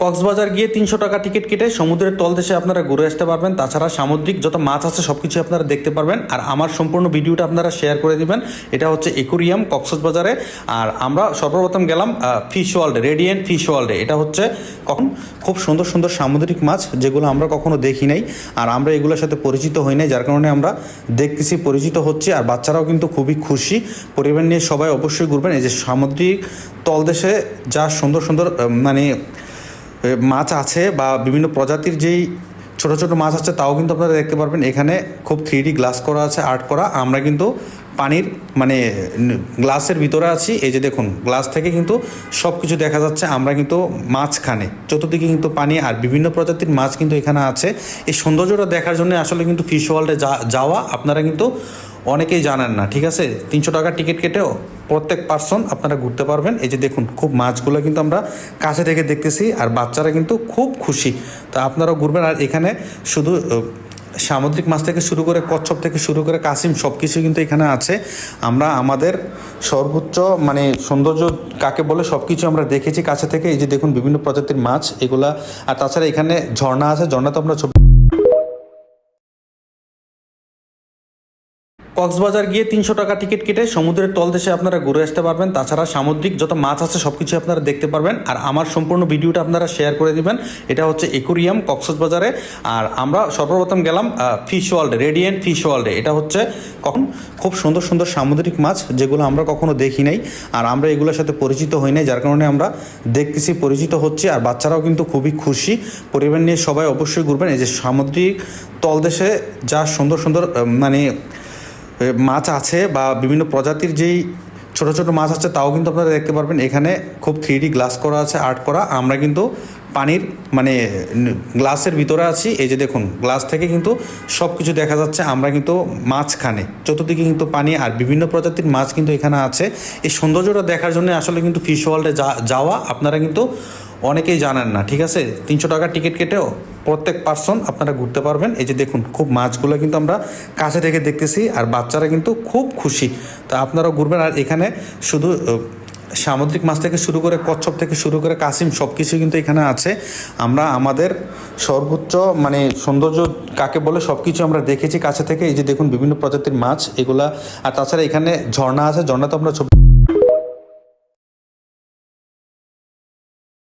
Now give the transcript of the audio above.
কক্সবাজার গিয়ে 300 টাকা টিকিট কেটে সমুদ্রের তলদেশে আপনারা ঘুরে আসতে পারবেন। তাছাড়া সামুদ্রিক যত মাছ আছে সব কিছু আপনারা দেখতে পারবেন। আর আমার সম্পূর্ণ ভিডিওটা আপনারা শেয়ার করে দিবেন। এটা হচ্ছে একুরিয়াম কক্সবাজারে। আর আমরা সর্বপ্রথম গেলাম ফিশ ওয়ার্ল্ডে, রেডিয়েন্ট ফিশ ওয়ার্ল্ডে। এটা হচ্ছে খুব সুন্দর সুন্দর সামুদ্রিক মাছ যেগুলো আমরা কখনো দেখি নাই, আর আমরা এগুলোর সাথে পরিচিত হই নাই, যার কারণে আমরা দেখতেছি, পরিচিত হচ্ছি। আর বাচ্চারাও কিন্তু খুবই খুশি। পরিবার নিয়ে সবাই অবশ্যই ঘুরবেন। এই যে সামুদ্রিক তলদেশে যা সুন্দর সুন্দর মাছ আছে বা বিভিন্ন প্রজাতির যেই ছোট ছোট মাছ আছে তাও কিন্তু আপনারা দেখতে পারবেন। এখানে খুব 3D গ্লাস করা আছে, আর্ট করা। আমরা কিন্তু পানির গ্লাসের ভিতরে আছি। এই যে দেখুন, গ্লাস থেকে কিন্তু সব কিছু দেখা যাচ্ছে। আমরা কিন্তু মাঝখানে, চতুর্দিকে কিন্তু পানি আর বিভিন্ন প্রজাতির মাছ কিন্তু এখানে আছে। এই সৌন্দর্যটা দেখার জন্য আসলে কিন্তু ফিশ ওয়ার্ল্ডে যাওয়া আপনারা কিন্তু অনেকেই জানেন না, ঠিক আছে। 300 টাকার টিকিট কেটেও প্রত্যেক পার্সন আপনারা ঘুরতে পারবেন। এই যে দেখুন, খুব মাছগুলো কিন্তু আমরা কাছে থেকে দেখতেছি, আর বাচ্চারা কিন্তু খুব খুশি। তা আপনারাও ঘুরবেন। আর এখানে শুধু সামুদ্রিক মাছ থেকে শুরু করে কচ্ছপ থেকে শুরু করে কাসিম সব কিছু কিন্তু এখানে আছে। আমরা আমাদের সর্বোচ্চ সৌন্দর্য কাকে বলে সব কিছু আমরা দেখেছি কাছে থেকে। এই যে দেখুন, বিভিন্ন প্রজাতির মাছ এগুলা। আর তাছাড়া এখানে ঝর্ণা আছে, ঝর্ণাতে আমরা কক্সবাজার গিয়ে 300 টাকা টিকিট কেটে সমুদ্রের তলদেশে আপনারা ঘুরে আসতে পারবেন। তাছাড়া সামুদ্রিক যত মাছ আছে সব কিছু আপনারা দেখতে পারবেন। আর আমার সম্পূর্ণ ভিডিওটা আপনারা শেয়ার করে দিবেন। এটা হচ্ছে একুরিয়াম কক্সবাজারে। আর আমরা সর্বপ্রথম গেলাম ফিশ ওয়ার্ল্ডে, রেডিয়েন্ট ফিশ ওয়ার্ল্ডে। এটা হচ্ছে খুব সুন্দর সুন্দর সামুদ্রিক মাছ যেগুলো আমরা কখনো দেখি নাই, আর আমরা এগুলোর সাথে পরিচিত হই নাই, যার কারণে আমরা দেখতেছি, পরিচিত হচ্ছি। আর বাচ্চারাও কিন্তু খুবই খুশি। পরিবার নিয়ে সবাই অবশ্যই ঘুরবেন। এই যে সামুদ্রিক তলদেশে যা সুন্দর সুন্দর মাছ আছে বা বিভিন্ন প্রজাতির যেই ছোট ছোট মাছ আছে তাও কিন্তু আপনারা দেখতে পারবেন। এখানে খুব 3D গ্লাস করা আছে, আর্ট করা। আমরা কিন্তু পানির গ্লাসের ভিতরে আছি। এই যে দেখুন, গ্লাস থেকে কিন্তু সব কিছু দেখা যাচ্ছে। আমরা কিন্তু মাঝখানে, চতুর্দিকে কিন্তু পানি আর বিভিন্ন প্রজাতির মাছ কিন্তু এখানে আছে। এই সৌন্দর্যটা দেখার জন্য আসলে কিন্তু ফিশ ওয়ার্ল্ডে যাওয়া আপনারা কিন্তু অনেকেই জানেন না, ঠিক আছে। 300 টাকার টিকিট কেটেও প্রত্যেক পার্সন আপনারা ঘুরতে পারবেন। এই যে দেখুন, খুব মাছগুলো কিন্তু আমরা কাছে থেকে দেখতেছি, আর বাচ্চারা কিন্তু খুব খুশি। তা আপনারাও ঘুরবেন। আর এখানে শুধু সামুদ্রিক মাছ থেকে শুরু করে কচ্ছপ থেকে শুরু করে কাসিম সব কিছু কিন্তু এখানে আছে। আমরা আমাদের সর্বোচ্চ সৌন্দর্য কাকে বলে সব কিছু আমরা দেখেছি কাছে থেকে। এই যে দেখুন, বিভিন্ন প্রজাতির মাছ এগুলা। আর তাছাড়া এখানে ঝর্ণা আছে, ঝর্ণাতে আমরা